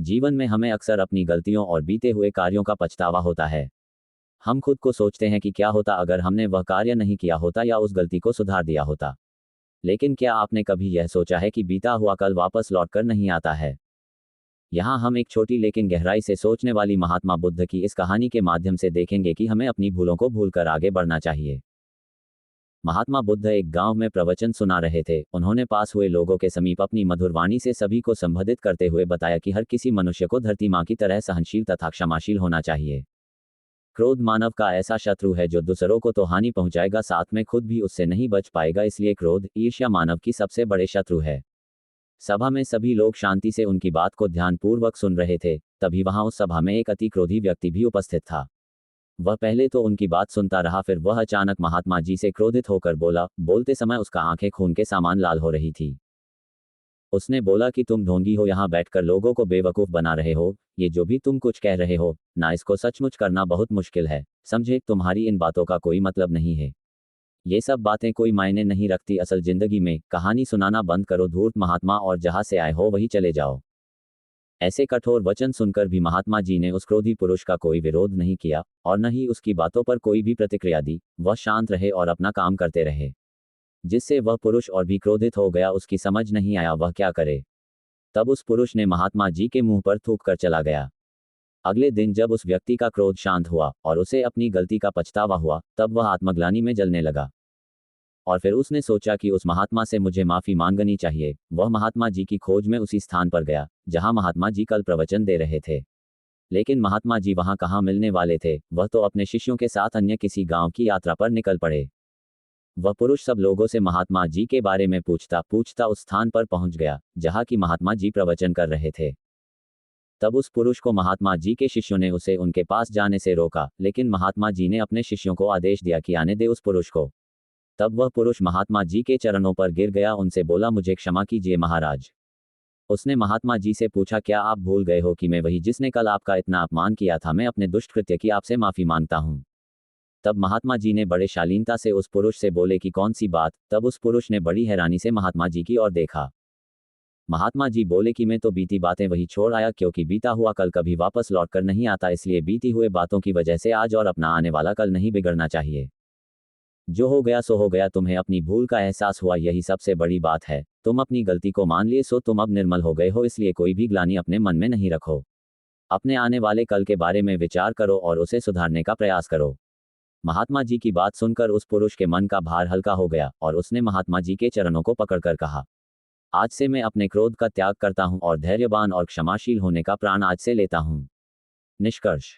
जीवन में हमें अक्सर अपनी गलतियों और बीते हुए कार्यों का पछतावा होता है। हम खुद को सोचते हैं कि क्या होता अगर हमने वह कार्य नहीं किया होता या उस गलती को सुधार दिया होता। लेकिन क्या आपने कभी यह सोचा है कि बीता हुआ कल वापस लौटकर नहीं आता है? यहाँ हम एक छोटी लेकिन गहराई से सोचने वाली महात्मा बुद्ध की इस कहानी के माध्यम से देखेंगे कि हमें अपनी भूलों को भूलकर आगे बढ़ना चाहिए। महात्मा बुद्ध एक गांव में प्रवचन सुना रहे थे। उन्होंने पास हुए लोगों के समीप अपनी मधुर वाणी से सभी को संबोधित करते हुए बताया कि हर किसी मनुष्य को धरती माँ की तरह सहनशील तथा क्षमाशील होना चाहिए। क्रोध मानव का ऐसा शत्रु है जो दूसरों को तो हानि पहुंचाएगा, साथ में खुद भी उससे नहीं बच पाएगा। इसलिए क्रोध, ईर्ष्या मानव की सबसे बड़े शत्रु है। सभा में सभी लोग शांति से उनकी बात को ध्यानपूर्वक सुन रहे थे। तभी वहां उस सभा में एक अति क्रोधी व्यक्ति भी उपस्थित था। वह पहले तो उनकी बात सुनता रहा, फिर वह अचानक महात्मा जी से क्रोधित होकर बोला। बोलते समय उसका आंखें खून के समान लाल हो रही थी। उसने बोला कि तुम ढोंगी हो, यहाँ बैठकर लोगों को बेवकूफ बना रहे हो। ये जो भी तुम कुछ कह रहे हो ना, इसको सचमुच करना बहुत मुश्किल है। समझे, तुम्हारी इन बातों का कोई मतलब नहीं है। ये सब बातें कोई मायने नहीं रखती असल जिंदगी में। कहानी सुनाना बंद करो धूर्त महात्मा, और जहां से आए हो वही चले जाओ। ऐसे कठोर वचन सुनकर भी महात्मा जी ने उस क्रोधी पुरुष का कोई विरोध नहीं किया और न ही उसकी बातों पर कोई भी प्रतिक्रिया दी। वह शांत रहे और अपना काम करते रहे। जिससे वह पुरुष और भी क्रोधित हो गया। उसकी समझ नहीं आया वह क्या करे। तब उस पुरुष ने महात्मा जी के मुंह पर थूक कर चला गया। अगले दिन जब उस व्यक्ति का क्रोध शांत हुआ और उसे अपनी गलती का पछतावा हुआ, तब वह आत्मग्लानि में जलने लगा। और फिर उसने सोचा कि उस महात्मा से मुझे माफी मांगनी चाहिए। वह महात्मा जी की खोज में उसी स्थान पर गया जहां महात्मा जी कल प्रवचन दे रहे थे। लेकिन महात्मा जी वहां कहाँ मिलने वाले थे। वह तो अपने शिष्यों के साथ अन्य किसी गांव की यात्रा पर निकल पड़े। वह पुरुष सब लोगों से महात्मा जी के बारे में पूछता पूछता उस स्थान पर पहुंच गया जहां की महात्मा जी प्रवचन कर रहे थे। तब उस पुरुष को महात्मा जी के शिष्यों ने उसे उनके पास जाने से रोका, लेकिन महात्मा जी ने अपने शिष्यों को आदेश दिया कि आने दे उस पुरुष को। तब वह पुरुष महात्मा जी के चरणों पर गिर गया। उनसे बोला, मुझे क्षमा कीजिए महाराज। उसने महात्मा जी से पूछा, क्या आप भूल गए हो कि मैं वही जिसने कल आपका इतना अपमान किया था? मैं अपने दुष्ट कृत्य की आपसे माफी मांगता हूँ। तब महात्मा जी ने बड़े शालीनता से उस पुरुष से बोले कि कौन सी बात? तब उस पुरुष ने बड़ी हैरानी से महात्मा जी की ओर देखा। महात्मा जी बोले कि मैं तो बीती बातें वही छोड़ आया, क्योंकि बीता हुआ कल कभी वापस लौट कर नहीं आता। इसलिए बीती हुए बातों की वजह से आज और अपना आने वाला कल नहीं बिगड़ना चाहिए। जो हो गया सो हो गया। तुम्हें अपनी भूल का एहसास हुआ, यही सबसे बड़ी बात है। तुम अपनी गलती को मान लिए, सो तुम अब निर्मल हो गए हो। इसलिए कोई भी ग्लानि अपने मन में नहीं रखो। अपने आने वाले कल के बारे में विचार करो और उसे सुधारने का प्रयास करो। महात्मा जी की बात सुनकर उस पुरुष के मन का भार हल्का हो गया और उसने महात्मा जी के चरणों को पकड़कर कहा, आज से मैं अपने क्रोध का त्याग करता हूं और धैर्यवान और क्षमाशील होने का प्राण आज से लेता हूं। निष्कर्ष।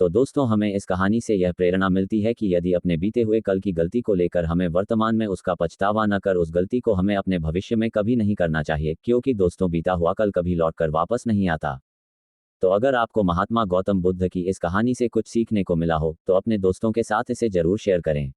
तो दोस्तों, हमें इस कहानी से यह प्रेरणा मिलती है कि यदि अपने बीते हुए कल की गलती को लेकर हमें वर्तमान में उसका पछतावा न कर, उस गलती को हमें अपने भविष्य में कभी नहीं करना चाहिए, क्योंकि दोस्तों बीता हुआ कल कभी लौटकर वापस नहीं आता। तो अगर आपको महात्मा गौतम बुद्ध की इस कहानी से कुछ सीखने को मिला हो तो अपने दोस्तों के साथ इसे जरूर शेयर करें।